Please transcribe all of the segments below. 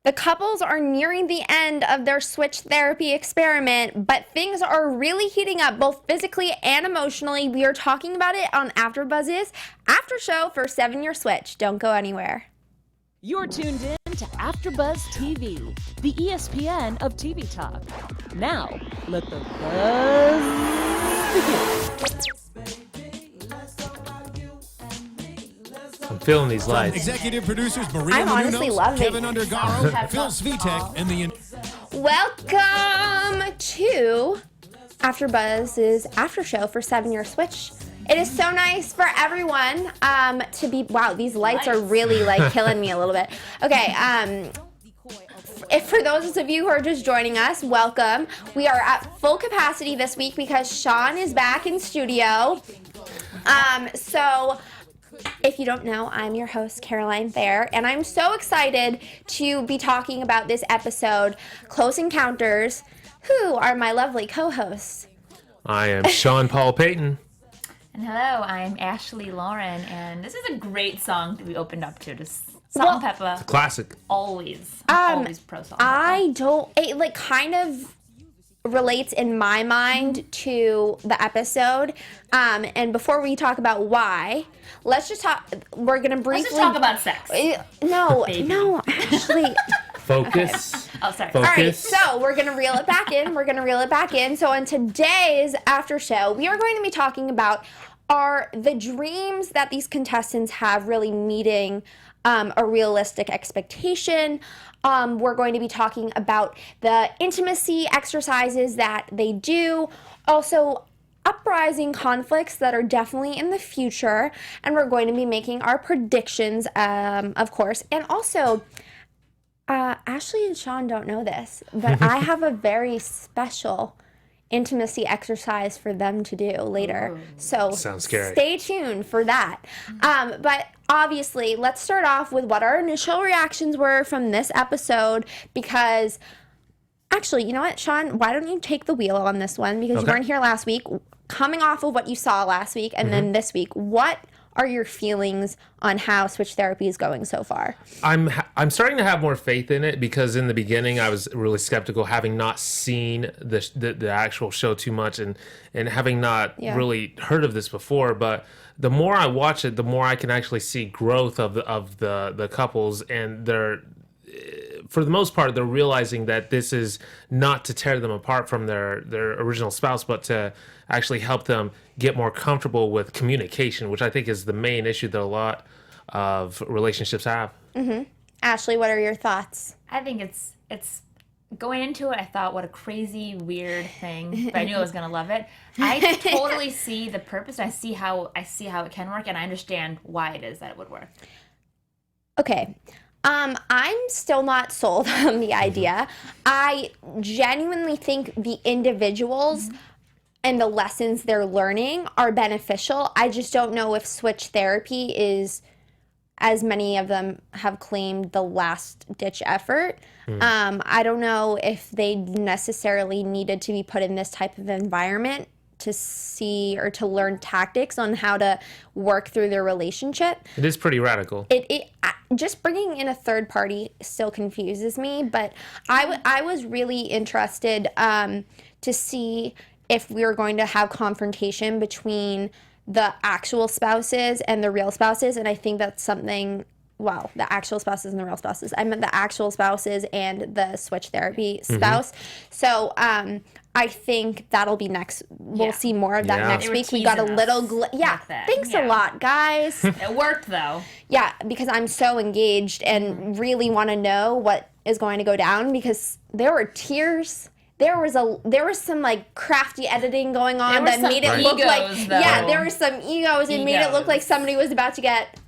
The couples are nearing the end of their switch therapy experiment, but things are really heating up both physically and emotionally. We are talking about it on AfterBuzz's After Show for 7-Year Switch. Don't go anywhere. You're tuned in to AfterBuzz TV, the ESPN of TV talk. Now, let the buzz begin. I'm feeling these lights. Executive producers Maria I honestly love it. Kevin Undergaro, Phil Svitek, and the... Welcome to AfterBuzz's After Show for 7-Year Switch. It is so nice for everyone to be... Wow, these lights are really like killing me a little bit. Okay, if for those of you who are just joining us, welcome. We are at full capacity this week because Sean is back in studio. So if you don't know, I'm your host, Carolina Thayer, and I'm so excited to be talking about this episode, Close Encounters. Who are my lovely co-hosts? I am Sean Paul Payton. And hello, I'm Ashley Lauren, and this is a great song that we opened up to. Just Salt and Pepper. Classic. Always pro Salt and Pepper. It like kind of relates in my mind to the episode. And before we talk about why, let's just talk. We're gonna briefly Let's just talk about sex. No, Baby. actually. Focus. Oh, sorry. Focus. All right, so we're gonna reel it back in. So in today's after show, we are going to be talking about are the dreams that these contestants have really meeting a realistic expectation. We're going to be talking about the intimacy exercises that they do. Also, uprising conflicts that are definitely in the future. And we're going to be making our predictions, of course. And also, Ashley and Sean don't know this, but I have a very special intimacy exercise for them to do later. Ooh. So Sounds scary. Stay tuned for that. But obviously, let's start off with what our initial reactions were from this episode, because actually, you know what, Sean, why don't you take the wheel on this one, because you weren't here last week. Coming off of what you saw last week and then this week, what are your feelings on how switch therapy is going so far? I'm starting to have more faith in it, because in the beginning I was really skeptical, having not seen the actual show too much and having not really heard of this before. But the more I watch it, the more I can actually see growth of the couples, and they're, for the most part, they're realizing that this is not to tear them apart from their original spouse, but to actually help them get more comfortable with communication, which I think is the main issue that a lot of relationships have. Mm-hmm. Ashley, what are your thoughts? I think it's going into it, I thought, what a crazy, weird thing, but I knew I was gonna love it. I totally see the purpose. I see how it can work, and I understand why it is that it would work. Okay. I'm still not sold on the idea. I genuinely think the individuals and the lessons they're learning are beneficial. I just don't know if switch therapy is, as many of them have claimed, the last ditch effort. I don't know if they necessarily needed to be put in this type of environment to see or to learn tactics on how to work through their relationship. It is pretty radical. Just bringing in a third party still confuses me, but I was really interested to see if we were going to have confrontation between the actual spouses and the real spouses, and I think that's something, well, the actual spouses and the real spouses. I meant the actual spouses and the switch therapy spouse. So I think that'll be next. We'll see more of that next week. We got a little thanks a lot, guys. It worked, though. Yeah, because I'm so engaged and really want to know what is going to go down, because there were tears. There was some like crafty editing going on that made it look like there were some egos and made it look like somebody was about to get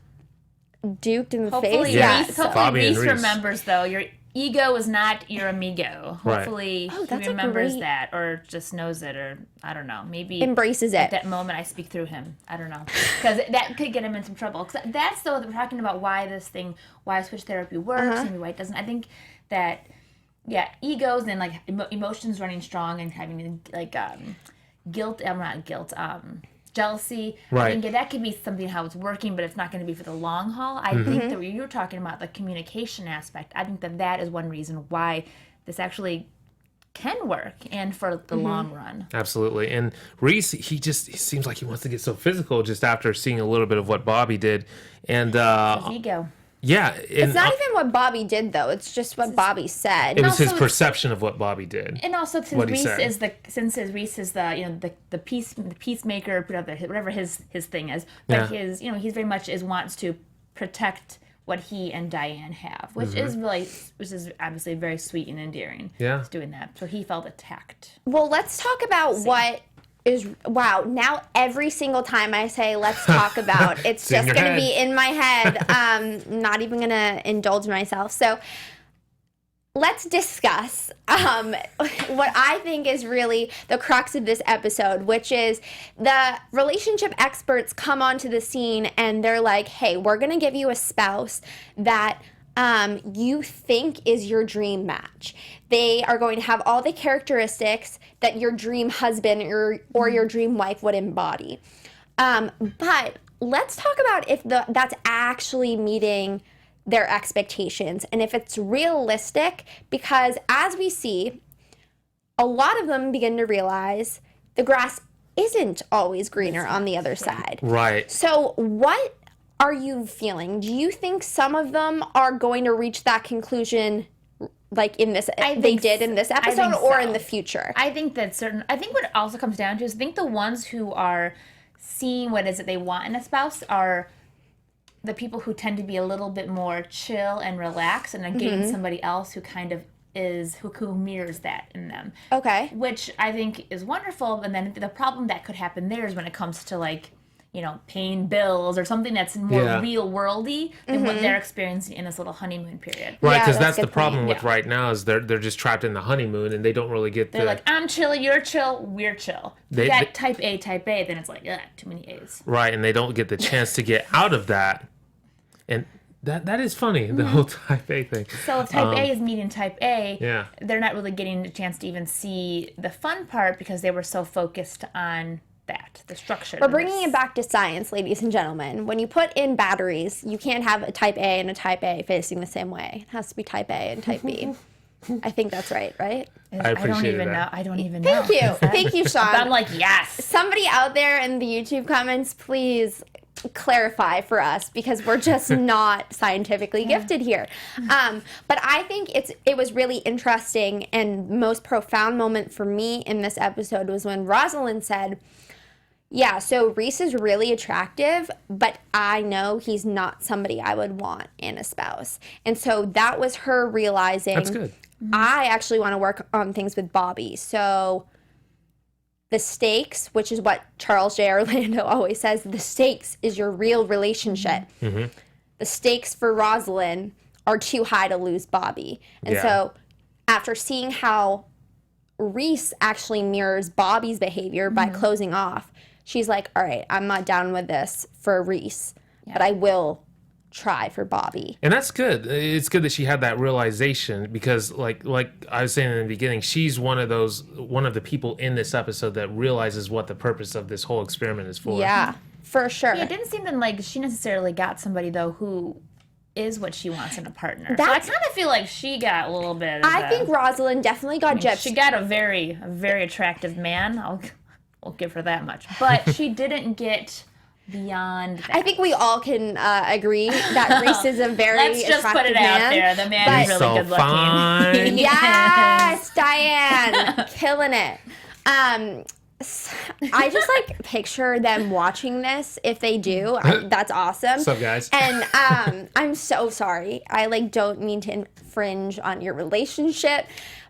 duked in the face. Hopefully Reese remembers, though, your ego is not your amigo. Hopefully he remembers that, or just knows it, or I don't know, maybe embraces it. At that moment I speak through him. I don't know, because that could get him in some trouble. Cause that's though, we're talking about why switch therapy works and why it doesn't. I think that egos and like emotions running strong and having like guilt. I'm not guilt. jealousy. Right. I think that could be something how it's working, but it's not going to be for the long haul. I think that you were talking about the communication aspect. I think that is one reason why this actually can work and for the long run. Absolutely. And Reese, he seems like he wants to get so physical just after seeing a little bit of what Bobby did. And His ego. yeah. And, It's not even what Bobby did, though. It's just what Bobby said. it was his also perception of what Bobby did. And also, What he Reese said. is the peacemaker, whatever his thing is. But he's very much wants to protect what he and Diane have, which is obviously very sweet and endearing. Yeah. He's doing that, so he felt attacked. Well, let's talk about what is, wow, now every single time I say let's talk about, it's in just your going to head. be in my head. Not even going to indulge myself. So let's discuss what I think is really the crux of this episode, which is the relationship experts come onto the scene and they're like, hey, we're going to give you a spouse that you think is your dream match. They are going to have all the characteristics that your dream husband or your dream wife would embody. But let's talk about if that's actually meeting their expectations and if it's realistic, because as we see, a lot of them begin to realize the grass isn't always greener on the other side. Right. So what are you feeling? Do you think some of them are going to reach that conclusion like in this they did in this episode or in the future? I think what it also comes down to is I think the ones who are seeing what is it they want in a spouse are the people who tend to be a little bit more chill and relaxed and are getting somebody else who kind of is who mirrors that in them. Okay. Which I think is wonderful, and then the problem that could happen there is when it comes to like, paying bills or something that's more real worldy than what they're experiencing in this little honeymoon period. Right, Yeah, because that's that's a the good problem point. with right now is they're just trapped in the honeymoon and they don't really get They're like, I'm chill, you're chill, we're chill. They- type A, then it's like, too many A's. right, and they don't get the chance to get out of that. And that is funny, the whole type A thing. So if type A is meeting type A, Yeah. they're not really getting a chance to even see the fun part because they were so focused on that, the structure. We're bringing it back to science, ladies and gentlemen. When you put in batteries, you can't have a type A and a type A facing the same way. It has to be type A and type B. I think that's right? I I don't appreciate even that. know. I don't even know. Thank you. Thank you, Sean. I'm like, yes. Somebody out there in the YouTube comments, please clarify for us because we're just not scientifically gifted here. But I think it was really interesting, and most profound moment for me in this episode was when Rosalind said, yeah, so Reese is really attractive, but I know he's not somebody I would want in a spouse. And so that was her realizing, That's good. I actually want to work on things with Bobby. So the stakes, which is what Charles J. Orlando always says, the stakes is your real relationship. The stakes for Rosalind are too high to lose Bobby. And so after seeing how Reese actually mirrors Bobby's behavior by closing off, she's like, all right, I'm not down with this for Reese, but I will try for Bobby. And that's good. It's good that she had that realization because like I was saying in the beginning, she's one of the people in this episode that realizes what the purpose of this whole experiment is for. Yeah, for sure. It didn't seem like she necessarily got somebody, though, who is what she wants in a partner. That's- So I kind of feel like she got a little bit of I think Rosalind definitely got gypped. she got a very attractive man. I'll give her that much. But she didn't get beyond that. I think we all can agree that Reese is a very Let's just attractive put it out there. The man is He's really so good looking. fine. Yes, Diane, killing it. I just picture them watching this. If they do, that's awesome. What's up, guys? And I'm so sorry. I don't mean to infringe on your relationship.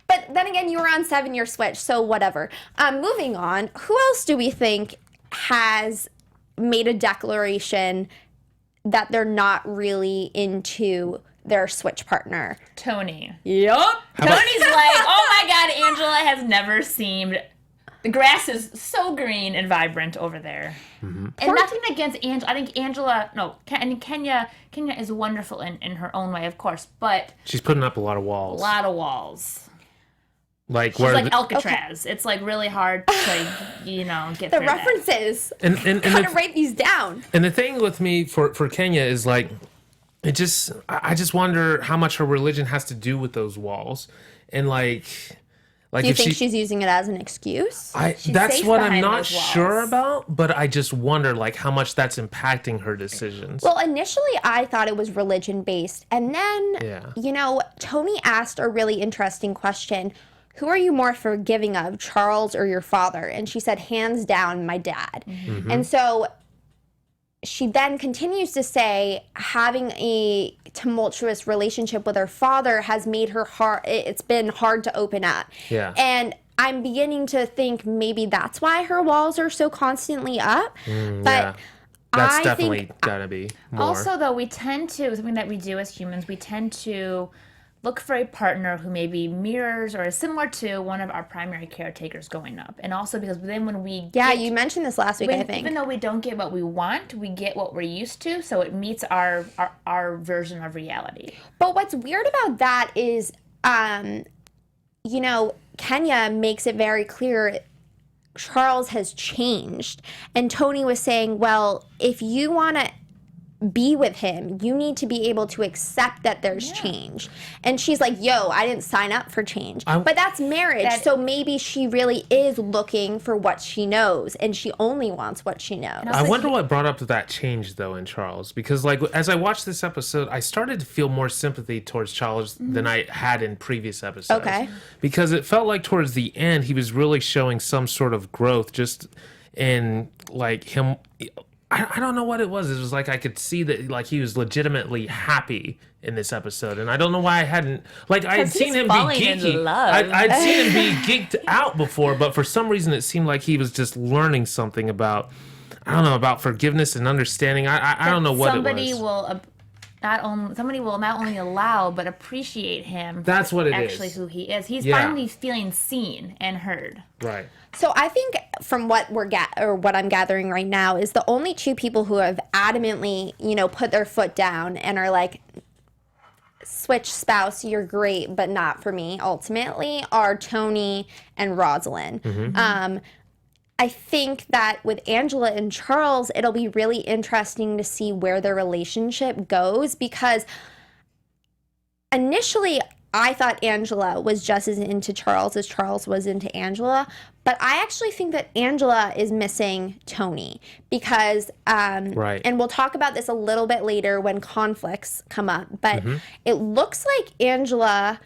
But then again, you were on 7-year switch, so whatever. Moving on, who else do we think has made a declaration that they're not really into their switch partner? Tony. Yup. Tony's like, oh my God, Angela has never seemed. The grass is so green and vibrant over there. And nothing against Angela. I think Kenya is wonderful in her own way, of course, but She's putting up a lot of walls. a lot of walls. Like She's like Alcatraz. It's like really hard to, get The through that. references. and Gotta write these down. And the thing with me for Kenya is like, I just wonder how much her religion has to do with those walls, and like Do you if think she's using it as an excuse? that's safe what I'm behind not those walls. sure about, but I just wonder like how much that's impacting her decisions. Well, initially I thought it was religion based, and then Tony asked a really interesting question. Who are you more forgiving of, Charles or your father? And she said, hands down, my dad. Mm-hmm. And so she then continues to say having a tumultuous relationship with her father has made her hard. It's been hard to open up. Yeah. And I'm beginning to think maybe that's why her walls are so constantly up. But that's I definitely think, gotta be more. Also, though, we tend to, something that we do as humans, we tend to look for a partner who maybe mirrors or is similar to one of our primary caretakers growing up. And also because then when we you mentioned this last week, I think. Even though we don't get what we want, we get what we're used to, so it meets our version of reality. But what's weird about that is, Kenya makes it very clear Charles has changed. And Tony was saying, well, if you want to be with him, you need to be able to accept that there's change. And she's like, yo, I didn't sign up for change. But that's marriage. So maybe she really is looking for what she knows, and she only wants what she knows. I wonder what brought up that change though in Charles, because like as I watched this episode, I started to feel more sympathy towards Charles than I had in previous episodes. Okay. Because it felt like towards the end he was really showing some sort of growth just in like him. I don't know what it was. It was like I could see that like he was legitimately happy in this episode, and I don't know why I hadn't like I had seen him be geeky. I'd seen him be geeked out before, but for some reason it seemed like he was just learning something about about forgiveness and understanding. I don't know what it was. Somebody will not only allow but appreciate him. That's what it is. Actually, who he is. He's finally feeling seen and heard. Right. So I think from what what I'm gathering right now is the only two people who have adamantly, put their foot down and are like, switch spouse, you're great, but not for me, ultimately, are Tony and Rosalind. Mm-hmm. I think that with Angela and Charles, it'll be really interesting to see where their relationship goes, because initially I thought Angela was just as into Charles as Charles was into Angela, but I actually think that Angela is missing Tony because, right. And we'll talk about this a little bit later when conflicts come up, but it looks like Angela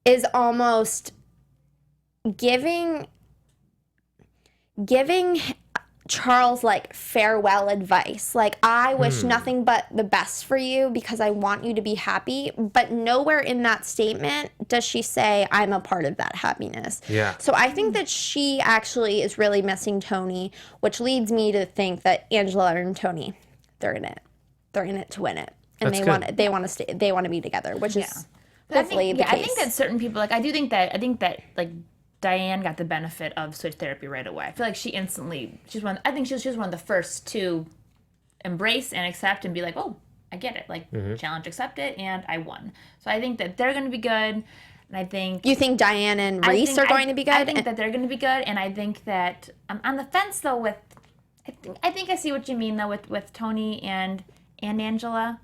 is almost giving Charles like farewell advice, like I wish nothing but the best for you because I want you to be happy, but nowhere in that statement does she say I'm a part of that happiness. So I think that she actually is really missing Tony, which leads me to think that Angela and Tony, they're in it to win it, and they want to be together, which is hopefully the case. I think that certain people, like I think that like Diane got the benefit of switch therapy right away. I feel like she was one of the first to embrace and accept and be like, oh, I get it. Like challenge accepted, and I won. So I think that they're going to be good. And I think you think Diane and Reese are going to be good. I think that they're going to be good, and I think that I'm on the fence though with. I think I see what you mean though with Tony and Angela,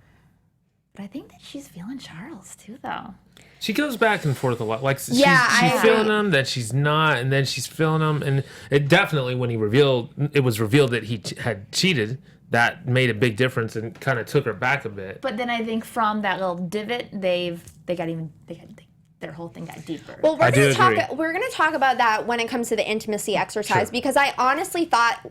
but I think that she's feeling Charles too though. She goes back and forth a lot. Like she's I feeling him, then she's not, and then she's feeling him. And it definitely, when it was revealed that he had cheated, that made a big difference and kind of took her back a bit. But then I think from that little divot, their whole thing got deeper. Well, we're gonna talk about that when it comes to the intimacy exercise, because I honestly thought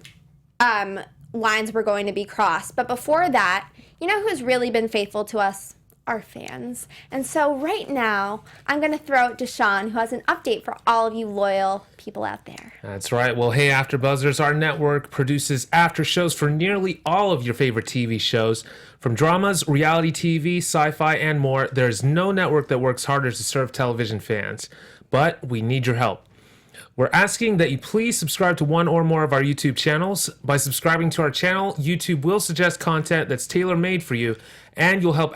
lines were going to be crossed. But before that, you know who's really been faithful to us? Our fans. And so right now, I'm going to throw it to Sean, who has an update for all of you loyal people out there. That's right. Well, hey, AfterBuzzers, our network produces after shows for nearly all of your favorite TV shows. From dramas, reality TV, sci-fi, and more, there's no network that works harder to serve television fans. But we need your help. We're asking that you please subscribe to one or more of our YouTube channels. By subscribing to our channel, YouTube will suggest content that's tailor-made for you, and you'll help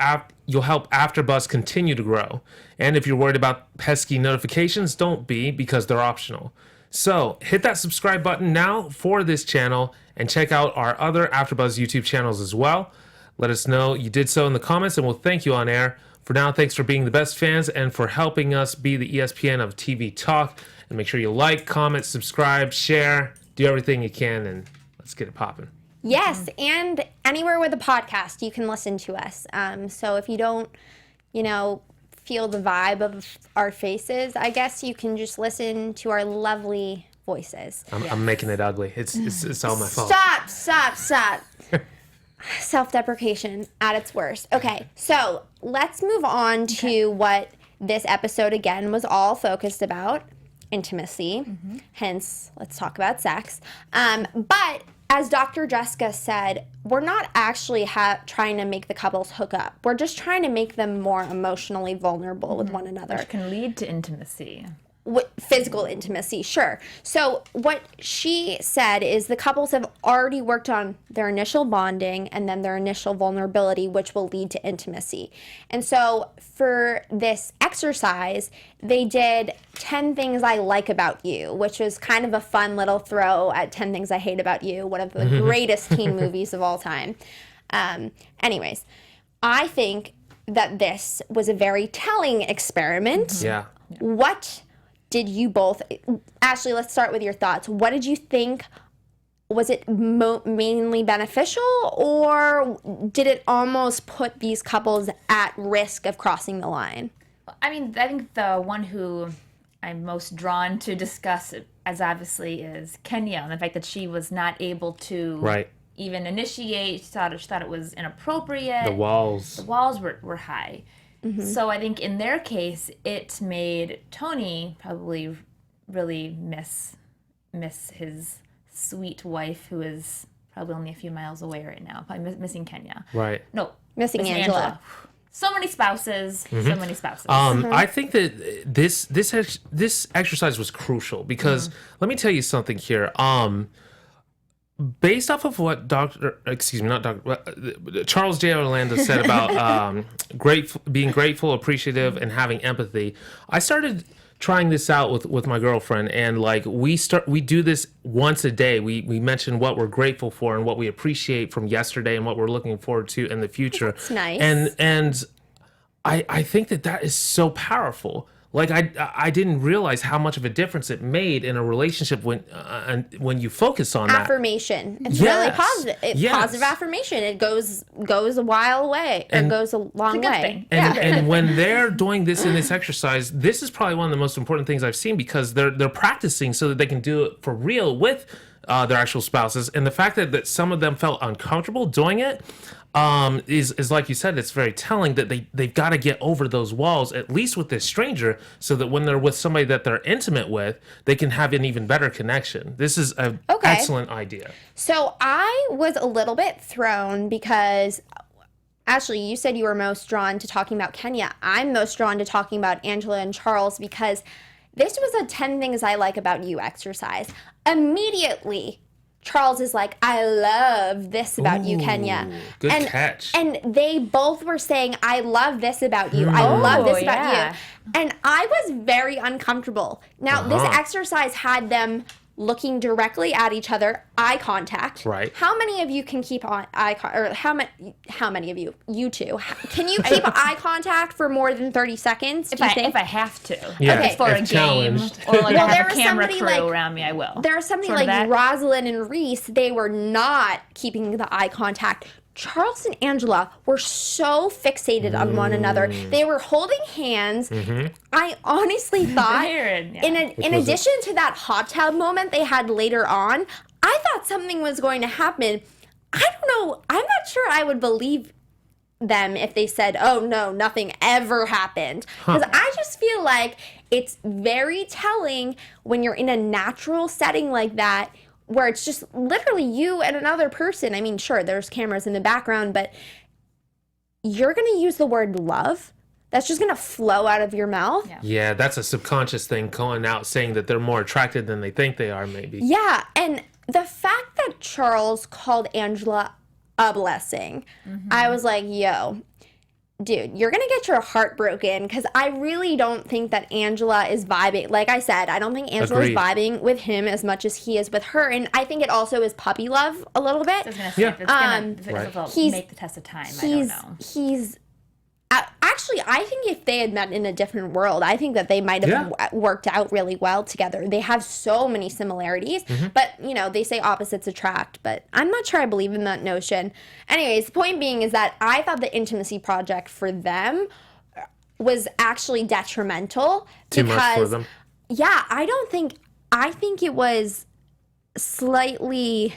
you'll help AfterBuzz continue to grow. And if you're worried about pesky notifications, don't be, because they're optional. So hit that subscribe button now for this channel and check out our other AfterBuzz YouTube channels as well. Let us know you did so in the comments and we'll thank you on air. For now, thanks for being the best fans and for helping us be the ESPN of TV talk. And make sure you like, comment, subscribe, share, do everything you can, and let's get it popping. Yes, and anywhere with a podcast, you can listen to us. So if you don't, feel the vibe of our faces, I guess you can just listen to our lovely voices. I'm making it ugly. It's all my fault. Stop. Self-deprecation at its worst. Okay, so let's move on to what this episode again was all focused about. Intimacy. Hence, let's talk about sex. But as Dr. Jessica said, we're not actually trying to make the couples hook up. We're just trying to make them more emotionally vulnerable with one another. Which can lead to intimacy. Physical intimacy, sure. So what she said is the couples have already worked on their initial bonding and then their initial vulnerability, which will lead to intimacy. And so for this exercise, they did 10 things I like about you, which was kind of a fun little throw at 10 things I hate about you, one of the greatest teen movies of all time. Anyways, I think that this was a very telling experiment. Yeah. What did you both, Ashley, let's start with your thoughts. What did you think? Was it mainly beneficial, or did it almost put these couples at risk of crossing the line? I mean, I think the one who I'm most drawn to discuss as obviously is Kenya, and the fact that she was not able to even initiate. She thought it was inappropriate. The walls were high. So I think in their case, it made Tony probably really miss his sweet wife, who is probably only a few miles away right now. Probably missing Kenya. Right. No, missing Angela. So many spouses. So many spouses. I think that this exercise was crucial because let me tell you something here. Based off of what Charles J. Orlando said about being grateful, appreciative, and having empathy, I started trying this out with my girlfriend, and like we do this once a day. We mention what we're grateful for and what we appreciate from yesterday and what we're looking forward to in the future. That's nice. And I think that is so powerful. Like I didn't realize how much of a difference it made in a relationship when you focus on affirmation. that. It's really positive. Positive affirmation. It goes a while way, or goes a long way. And when they're doing this in this exercise, this is probably one of the most important things I've seen, because they're practicing so that they can do it for real with their actual spouses. And the fact that some of them felt uncomfortable doing it is like you said, it's very telling that they've got to get over those walls, at least with this stranger, so that when they're with somebody that they're intimate with, they can have an even better connection. This is an excellent idea. So I was a little bit thrown because, Ashley, you said you were most drawn to talking about Kenya. I'm most drawn to talking about Angela and Charles, because this was a 10 things I like about you exercise. Immediately, Charles is like, I love this about you, Kenya. Good catch. And they both were saying, I love this about you. I love this about you. And I was very uncomfortable. Now, this exercise had them looking directly at each other, eye contact. Right. How many of you can keep on eye contact, or how many of you? You two. Can you keep eye contact for more than 30 seconds? If I have to. Yeah, okay. For a game, or like I have a camera crew around me, I will. There was somebody like Rosalind and Reese, they were not keeping the eye contact. Charles and Angela were so fixated on one another. They were holding hands. I honestly thought, in addition to that hot tub moment they had later on, I thought something was going to happen. I don't know. I'm not sure I would believe them if they said, oh no, nothing ever happened. Because I just feel like it's very telling when you're in a natural setting like that, where it's just literally you and another person. I mean, sure, there's cameras in the background, but you're going to use the word love. That's just going to flow out of your mouth. Yeah, that's a subconscious thing going out, saying that they're more attracted than they think they are, maybe. Yeah, and the fact that Charles called Angela a blessing, I was like, yo, dude, you're gonna get your heart broken because I really don't think that Angela is vibing. Like I said, I don't think Angela is vibing with him as much as he is with her, and I think it also is puppy love a little bit. I was gonna say, if it's gonna make the test of time. I don't know. He's actually, I think if they had met in a different world, I think that they might have worked out really well together. They have so many similarities, but they say opposites attract, but I'm not sure I believe in that notion. Anyways, the point being is that I thought the intimacy project for them was actually detrimental. Too much for them. Yeah, I think it was slightly...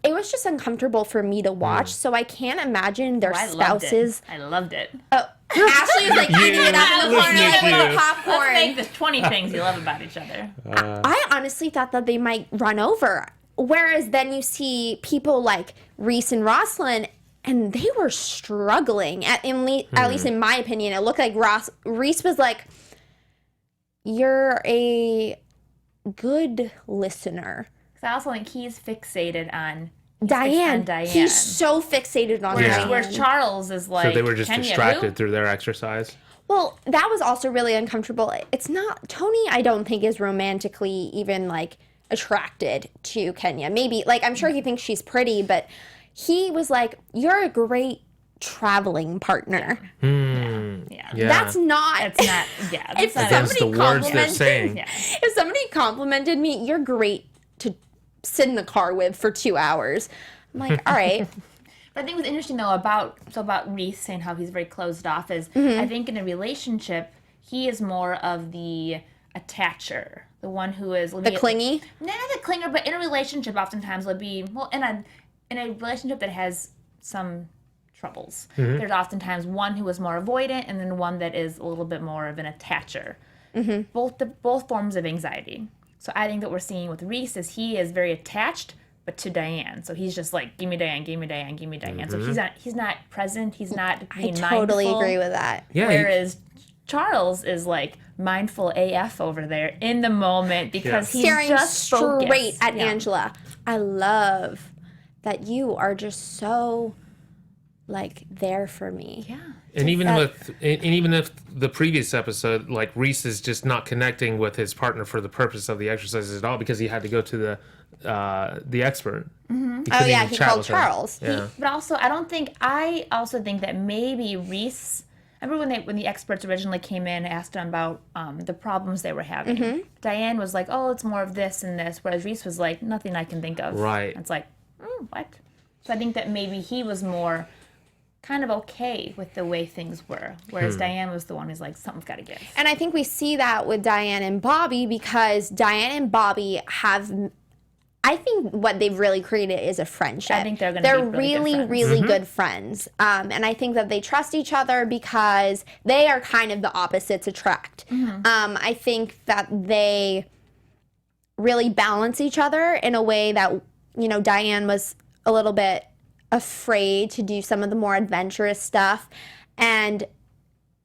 it was just uncomfortable for me to watch, so I can't imagine their spouses. I loved it. Oh, Ashley's like eating it up in the corner with the popcorn. Let's make the 20 things you love about each other. I honestly thought that they might run over. Whereas then you see people like Reese and Rosalind, and they were struggling. At least in my opinion, it looked like Reese was like, "You're a good listener." I also think he's fixated on Diane. He's so fixated on Diane. Where Charles is like, so they were just distracted through their exercise. Well, that was also really uncomfortable. It's not Tony. I don't think is romantically even like attracted to Kenya. Maybe like I'm sure he thinks she's pretty, but he was like, "You're a great traveling partner." Yeah. That's not. It's not. Yeah. If Against the words they're saying. If somebody complimented me, "You're great to sit in the car with for 2 hours." I'm like, all right. But I think what's interesting though about Reese saying how he's very closed off is I think in a relationship he is more of the attacher, the one who is the clingy. Not the clinger, but in a relationship oftentimes would be in a relationship that has some troubles. There's oftentimes one who is more avoidant and then one that is a little bit more of an attacher. Both forms of anxiety. So I think that we're seeing with Reese is he is very attached, but to Diane. So he's just like, give me Diane, give me Diane, give me Diane. So he's not present. He's not being mindful. I totally agree with that. Yeah, whereas Charles is like mindful AF over there in the moment because he's staring just straight at Angela. I love that you are just so like there for me. Yeah. And even if the previous episode, like Reese is just not connecting with his partner for the purpose of the exercises at all because he had to go to the expert. He called Charles. But also, I also think that maybe Reese. I remember when the experts originally came in and asked him about the problems they were having. Diane was like, "Oh, it's more of this and this," whereas Reese was like, "Nothing I can think of." Right. And it's like, what? So I think that maybe he was more kind of okay with the way things were, whereas Diane was the one who's like, something's got to give. And I think we see that with Diane and Bobby because Diane and Bobby have, I think what they've really created is a friendship. I think they're going to be really good friends. And I think that they trust each other because they are kind of the opposites attract. I think that they really balance each other in a way that, Diane was a little bit afraid to do some of the more adventurous stuff, and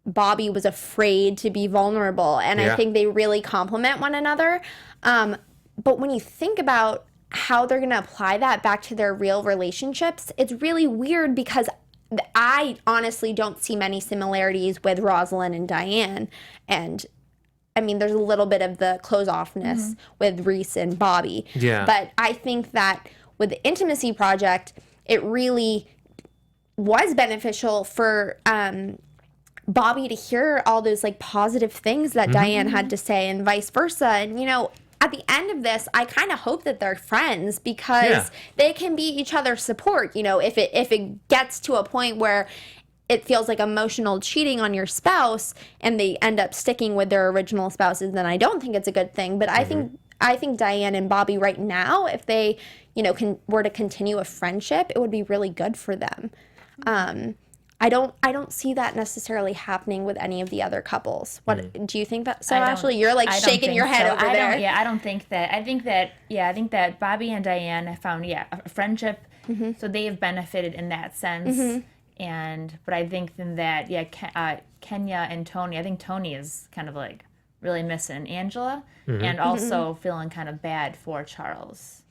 Bobby was afraid to be vulnerable, and I think they really complement one another. But when you think about how they're going to apply that back to their real relationships, it's really weird because I honestly don't see many similarities with Rosalind and Diane, and I mean there's a little bit of the close-offness with Reese and Bobby, but I think that with the intimacy project it really was beneficial for Bobby to hear all those like positive things that Diane had to say and vice versa. And at the end of this, I kind of hope that they're friends because they can be each other's support. If it gets to a point where it feels like emotional cheating on your spouse and they end up sticking with their original spouses, then I don't think it's a good thing. But I think Diane and Bobby right now, if they were to continue a friendship, it would be really good for them. I don't see that necessarily happening with any of the other couples. What do you think that? So Ashley, you're like shaking your head over there. I don't think that. I think that Bobby and Diane have found a friendship, so they have benefited in that sense. But I think then that Kenya and Tony. I think Tony is kind of like really missing Angela and also feeling kind of bad for Charles.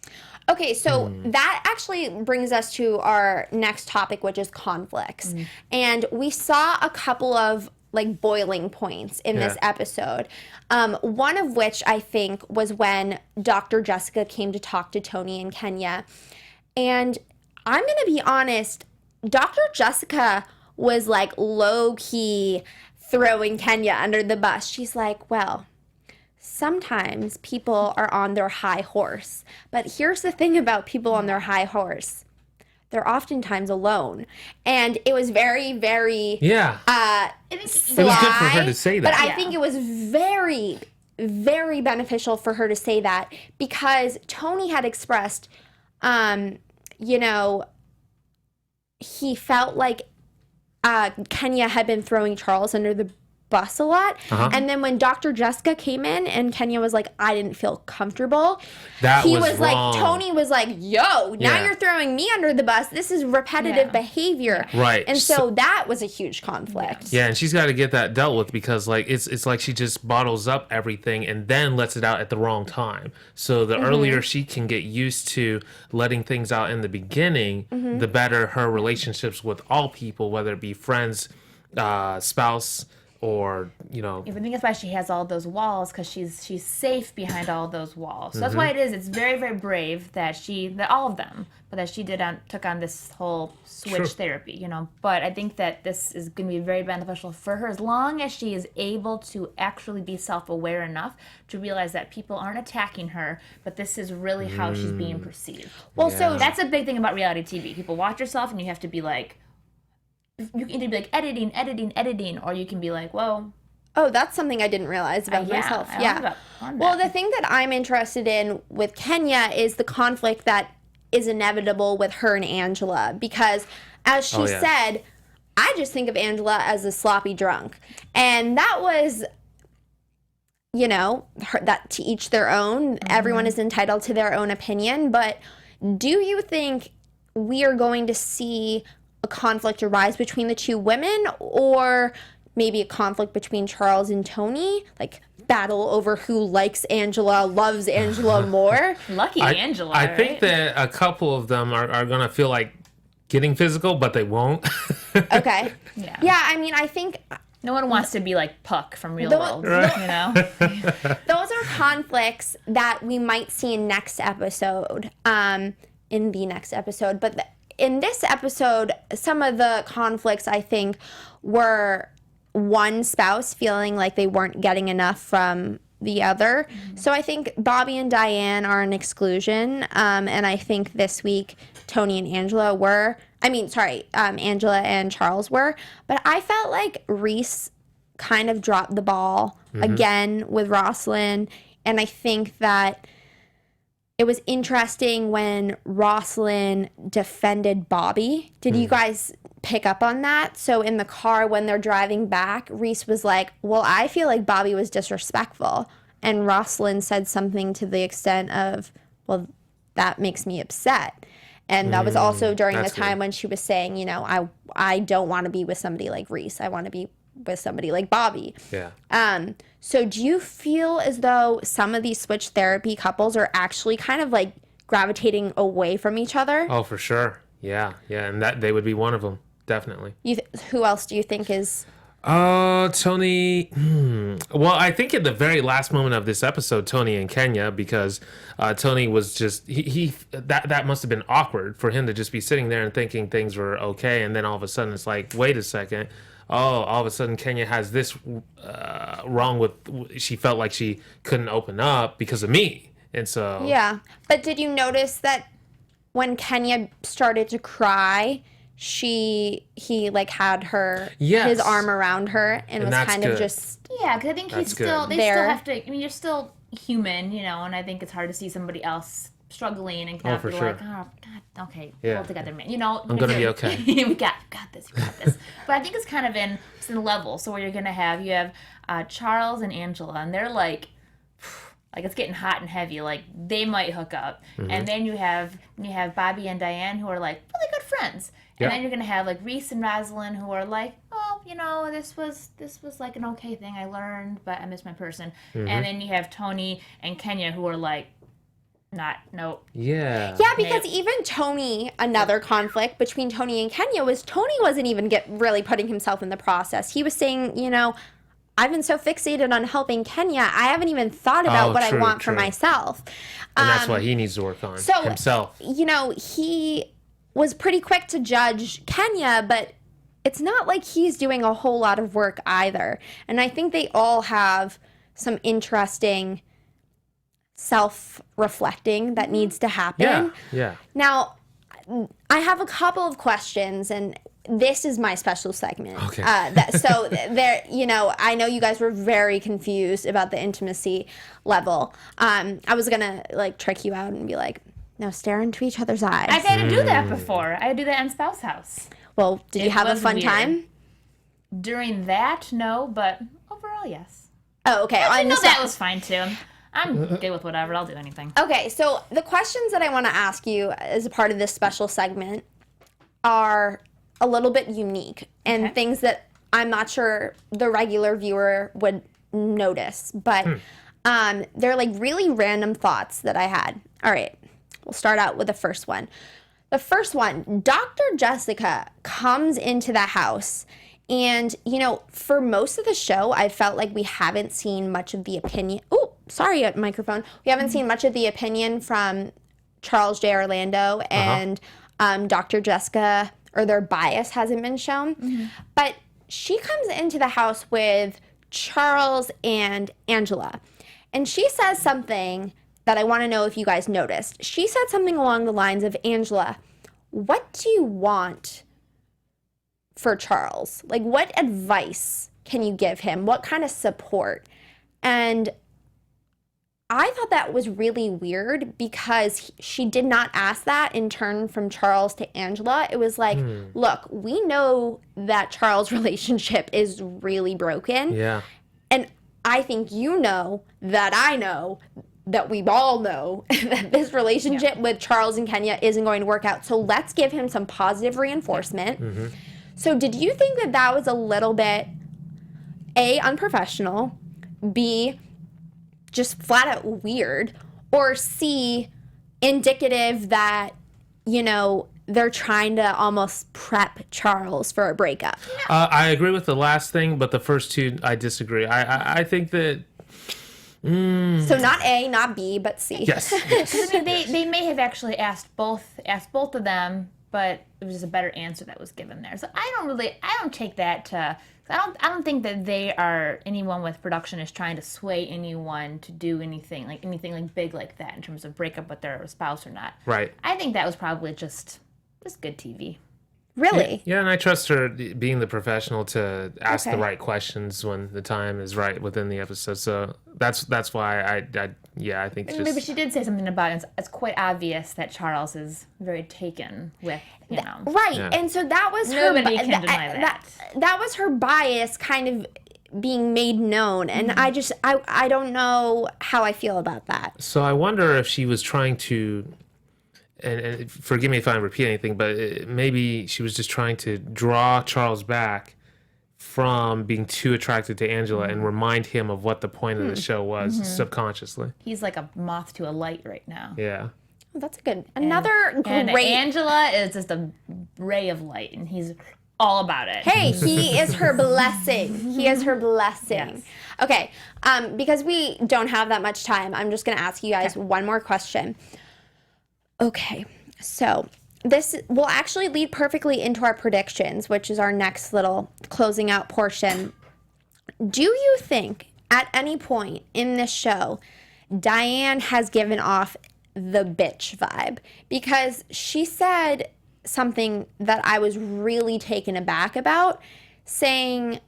Okay, so that actually brings us to our next topic, which is conflicts. And we saw a couple of like boiling points in this episode. One of which I think was when Dr. Jessica came to talk to Tony and Kenya. And I'm going to be honest, Dr. Jessica was like low-key throwing Kenya under the bus. She's like, well, sometimes people are on their high horse. But here's the thing about people on their high horse. They're oftentimes alone. And it was very, very it was good for her to say that. But I think it was very, very beneficial for her to say that because Tony had expressed, you know, he felt like Kenya had been throwing Charles under the bus a lot. And then when Dr. Jessica came in and Kenya was like, I didn't feel comfortable. He was like, Tony was like, yo, now you're throwing me under the bus. This is repetitive behavior. Right. And so that was a huge conflict. Yeah, and she's got to get that dealt with because like it's like she just bottles up everything and then lets it out at the wrong time. So the earlier she can get used to letting things out in the beginning, the better her relationships with all people, whether it be friends, spouse, or, you know. I think that's why she has all those walls, because she's safe behind all those walls. So that's why it's very, very brave that all of them, but that she took on this whole switch therapy, you know. But I think that this is going to be very beneficial for her as long as she is able to actually be self-aware enough to realize that people aren't attacking her, but this is really how she's being perceived. Well, so that's a big thing about reality TV. People watch yourself and you have to be like, you can either be like editing, or you can be like, whoa. Oh, that's something I didn't realize about myself. Well, the thing that I'm interested in with Kenya is the conflict that is inevitable with her and Angela. Because as she said, I just think of Angela as a sloppy drunk. And that was, you know, that to each their own. Everyone is entitled to their own opinion. But do you think we are going to see a conflict arise between the two women, or maybe a conflict between Charles and Tony, like battle over who loves Angela more? Lucky Angela. I think that a couple of them are going to feel like getting physical, but they won't. Okay. Yeah, I mean, I think no one wants to be like Puck from Real World, you know? Those are conflicts that we might see in the next episode. But in this episode, some of the conflicts, I think, were one spouse feeling like they weren't getting enough from the other. So I think Bobby and Diane are an exclusion. And I think this week, Tony and Angela were. Angela and Charles were. But I felt like Reese kind of dropped the ball again with Rosalind. And I think that it was interesting when Rosalind defended Bobby. Did you guys pick up on that? So in the car when they're driving back, Reese was like, well, I feel like Bobby was disrespectful. And Rosalind said something to the extent of, well, that makes me upset. And that was also during the time when she was saying, you know, I don't want to be with somebody like Reese. I want to be with somebody like Bobby. Yeah. So do you feel as though some of these switch therapy couples are actually kind of like gravitating away from each other? Oh, for sure. Yeah. And that they would be one of them. Definitely. Who else do you think is... Tony. Well, I think at the very last moment of this episode, Tony and Kenya, because Tony was just that must have been awkward for him to just be sitting there and thinking things were okay, and then all of a sudden it's like, wait a second, all of a sudden Kenya has this wrong with. She felt like she couldn't open up because of me, and so yeah. But did you notice that when Kenya started to cry, he like had his arm around her and was kind of just because I think they still have to. I mean, you're still human, you know, and I think it's hard to see somebody else struggling and kind of be like, oh God, okay, pull together, man. You know, I'm gonna be okay. we got this. But I think it's kind of in level. So where you have Charles and Angela, and they're like it's getting hot and heavy. Like they might hook up, and then you have Bobby and Diane who are like really good friends. And then you're going to have like Reese and Rosalind who are like, oh, well, this was like an okay thing I learned, but I miss my person. And then you have Tony and Kenya who are like, nope. Yeah. Yeah, because even Tony, another conflict between Tony and Kenya was Tony wasn't even really putting himself in the process. He was saying, I've been so fixated on helping Kenya, I haven't even thought about what I want for myself. And that's what he needs to work on himself. He was pretty quick to judge Kenya, but it's not like he's doing a whole lot of work either. And I think they all have some interesting self-reflecting that needs to happen. Yeah. Now, I have a couple of questions, and this is my special segment. Okay. I know you guys were very confused about the intimacy level. I was gonna trick you out and be like, "No, stare into each other's eyes." I've had to do that before. I had to do that in Spouse House. Well, did you have a fun time? During that, no, but overall, yes. Oh, okay. I know that was fine too. I'm good with whatever. I'll do anything. Okay, so the questions that I want to ask you as a part of this special segment are a little bit unique and things that I'm not sure the regular viewer would notice, but they're really random thoughts that I had. All right, we'll start out with the first one. The first one, Dr. Jessica comes into the house, and, for most of the show, I felt like we haven't seen much of the opinion. Oh, sorry, microphone. We haven't seen much of the opinion from Charles J. Orlando and Dr. Jessica, or their bias hasn't been shown. But she comes into the house with Charles and Angela, and she says something that I want to know if you guys noticed. She said something along the lines of, Angela, what do you want for Charles? What advice can you give him? What kind of support? And I thought that was really weird because she did not ask that in turn from Charles to Angela. It was like, look, we know that Charles' relationship is really broken. Yeah. And I think that I know that we all know that this relationship with Charles and Kenya isn't going to work out. So let's give him some positive reinforcement. So did you think that that was a little bit, A, unprofessional, B, just flat out weird, or C, indicative that, they're trying to almost prep Charles for a breakup? I agree with the last thing, but the first two, I disagree. I think that... So not A, not B, but C. Yes. They may have actually asked both of them, but it was just a better answer that was given there. So I don't take that to... I don't think that anyone with production is trying to sway anyone to do anything big like that in terms of break up with their spouse or not. Right. I think that was probably just good TV. Really? Yeah, and I trust her being the professional to ask the right questions when the time is right within the episode. So that's why I think it's just... But she did say something about it. It's quite obvious that Charles is very taken with, Right, Yeah. and so that was Nobody can deny that. That was her bias kind of being made known, and I don't know how I feel about that. So I wonder if she was trying to... And forgive me if I repeat anything, but maybe she was just trying to draw Charles back from being too attracted to Angela and remind him of what the point of the show was subconsciously. He's like a moth to a light right now. Yeah. Well, that's another And great... Angela is just a ray of light, and he's all about it. Hey, he is her blessing. He is her blessing. Yes. Okay, because we don't have that much time, I'm just going to ask you guys one more question. Okay, so this will actually lead perfectly into our predictions, which is our next little closing out portion. Do you think at any point in this show, Diane has given off the bitch vibe? Because she said something that I was really taken aback about, saying,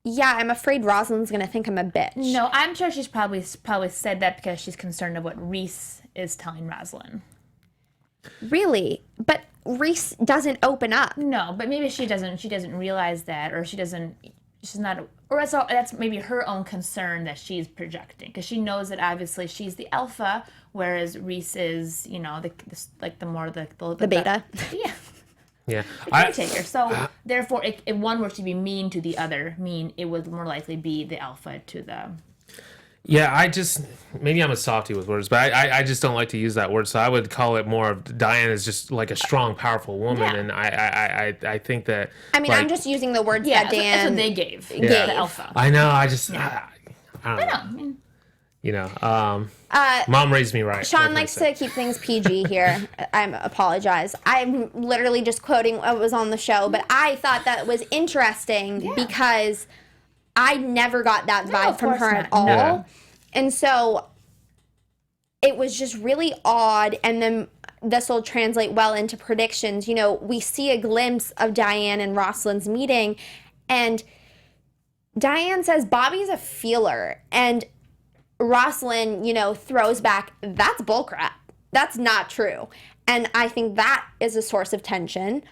yeah, I'm afraid Rosalind's going to think I'm a bitch. No, I'm sure she's probably said that because she's concerned of what Reese is telling Rosalind. Really? But Reese doesn't open up. No, but maybe she doesn't realize that, or she's not, or that's maybe her own concern that she's projecting, because she knows that obviously she's the alpha, whereas Reese is, the beta. Yeah. Yeah. the caretaker. So therefore, if one were to be mean to the other, it would more likely be the alpha to the. Yeah, maybe I'm a softie with words, but I just don't like to use that word. So I would call it more of Diane is just like a strong, powerful woman, and I think that. I mean, I'm just using the words that Dan. That's what they gave. Yeah. The alpha. I know. I don't know. I mean, You know, Mom raised me right. Sean likes to keep things PG here. I apologize. I'm literally just quoting what was on the show, but I thought that was interesting because I never got that vibe from her at all. Yeah. And so it was just really odd. And then this will translate well into predictions. You know, we see a glimpse of Diane and Rosalind's meeting, and Diane says Bobby's a feeler. And Rosalind, you know, throws back, that's bullcrap. That's not true. And I think that is a source of tension.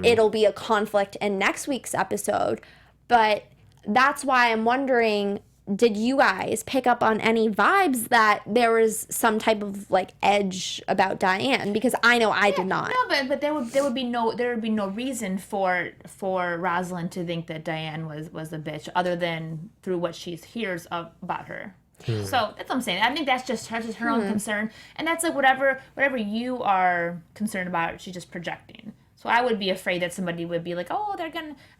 It'll be a conflict in next week's episode. But that's why I'm wondering, did you guys pick up on any vibes that there was some type of like edge about Diane? Because I know I did not. No, but there would be no reason for Rosalind to think that Diane was a bitch other than through what she hears about her. So that's what I'm saying. I think that's just her own concern, and that's like whatever you are concerned about, she's just projecting. So I would be afraid that somebody would be like, oh,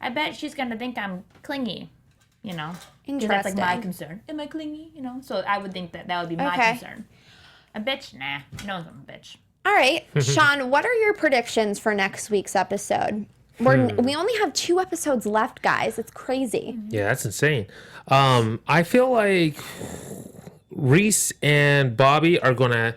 I bet she's gonna think I'm clingy, you know. Interesting. That's like my concern. Am I clingy? You know. So I would think that would be my concern. A bitch? Nah. No one's a bitch. All right, Sean, what are your predictions for next week's episode? We only have 2 episodes left, guys. It's crazy. Yeah, that's insane. I feel like Reese and Bobby are going to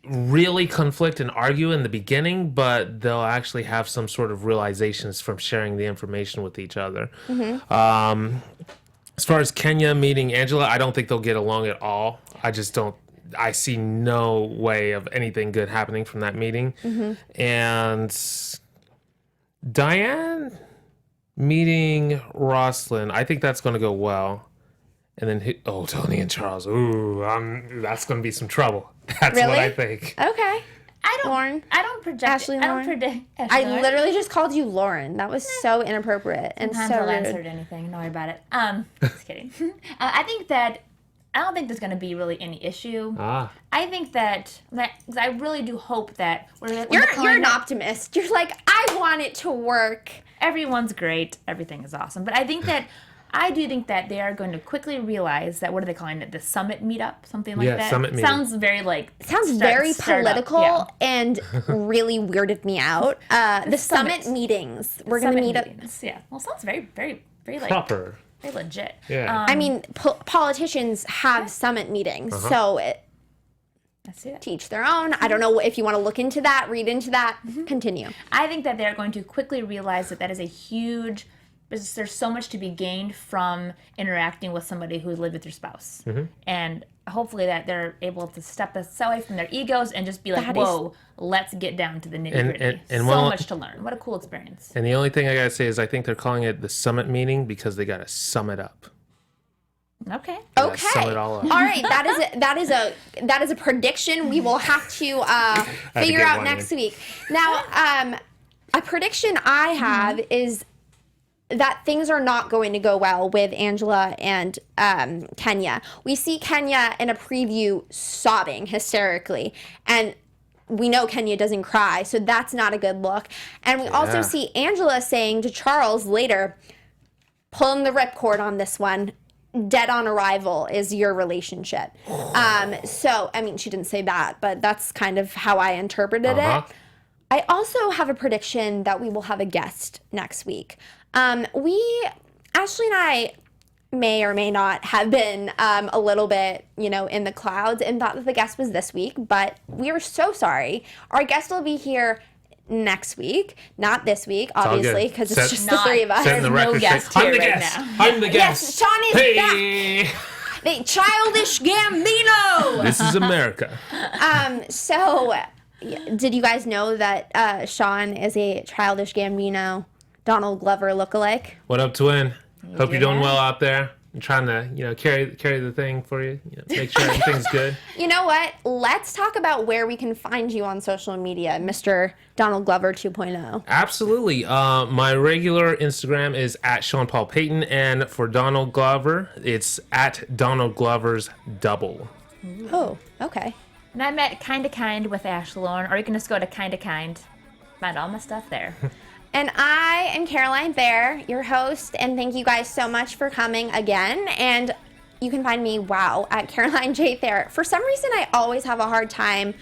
really conflict and argue in the beginning, but they'll actually have some sort of realizations from sharing the information with each other. As far as Kenya meeting Angela, I don't think they'll get along at all. I see no way of anything good happening from that meeting. And Diane meeting Rosalind, I think that's going to go well. And then, Tony and Charles, that's going to be some trouble. That's Really? what I think. Okay. I don't project. Ashley I don't Lauren? predict. I literally just called you Lauren. That was so inappropriate and Sometimes so I'll rude. answer anything. Don't worry about it. Just kidding. I don't think there's going to be really any issue. I think that I really do hope that You're an optimist. You're like, I want it to work. Everyone's great. Everything is awesome. But I do think that they are going to quickly realize that, what are they calling it? The summit meetup? Something like that? Summit meeting. Sounds very Very political yeah. and really weirded me out. The summit meetings. We're going to meet up. Yeah. Well, sounds very, very, very like Proper. very legit. Yeah. I mean, politicians have summit meetings, so I see that. to each their own. I don't know if you want to look into that, read into that. Continue. I think that they're going to quickly realize that is a huge. There's so much to be gained from interacting with somebody who's lived with your spouse, and hopefully that they're able to step aside from their egos and just be like, "Whoa, let's get down to the nitty gritty." And so much to learn. What a cool experience! And the only thing I gotta say is I think they're calling it the summit meeting because they gotta sum it up. Okay. Okay. Sum it all up. All right. That is a prediction we will have to figure out next week. Now, a prediction I have is that things are not going to go well with Angela and Kenya. We see Kenya in a preview sobbing hysterically, and we know Kenya doesn't cry, so that's not a good look. And we also see Angela saying to Charles later, pulling the ripcord on this one, dead on arrival is your relationship. So, I mean, she didn't say that, but that's kind of how I interpreted it. I also have a prediction that we will have a guest next week. Ashley and I may or may not have been a little bit, in the clouds and thought that the guest was this week, but we are so sorry. Our guest will be here next week, not this week, obviously, because it's just the 3 of us. There's no guest here right now. I'm the guest. Yes, Sean is back. The childish Gambino. This is America. So, did you guys know that Sean is a childish Gambino, Donald Glover lookalike? What up, twin? Hope you're doing well out there. trying to, carry the thing for you, make sure everything's good. You know what? Let's talk about where we can find you on social media, Mr. Donald Glover 2.0. Absolutely. My regular Instagram is at Sean Paul Payton, and for Donald Glover, it's at Donald Glover's double. Oh, okay. And I'm at Kinda Kind with Ashley Lauren, or you can just go to Kinda Kind. Find all my stuff there. And I am Carolina Thayer, your host, and thank you guys so much for coming again. And you can find me, at Caroline J. Thayer. For some reason, I always have a hard time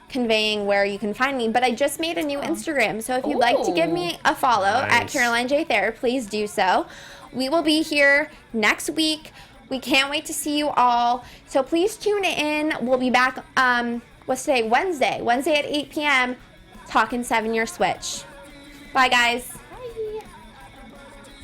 conveying where you can find me, but I just made a new Instagram. So if you'd like to give me a follow at Caroline J. Thayer, please do so. We will be here next week. We can't wait to see you all. So please tune in. We'll be back, what's today? Wednesday at 8 p.m. talking 7-year switch. Bye, guys.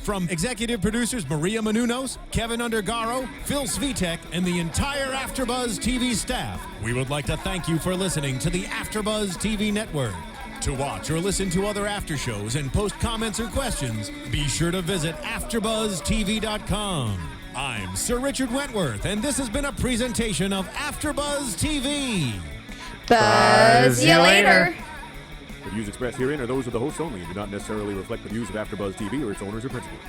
From executive producers Maria Menounos, Kevin Undergaro, Phil Svitek, and the entire AfterBuzz TV staff, we would like to thank you for listening to the AfterBuzz TV network. To watch or listen to other after shows and post comments or questions, be sure to visit AfterBuzzTV.com. I'm Sir Richard Wentworth, and this has been a presentation of AfterBuzz TV. Buzz you later. The views expressed herein are those of the hosts only and do not necessarily reflect the views of AfterBuzz TV or its owners or principals.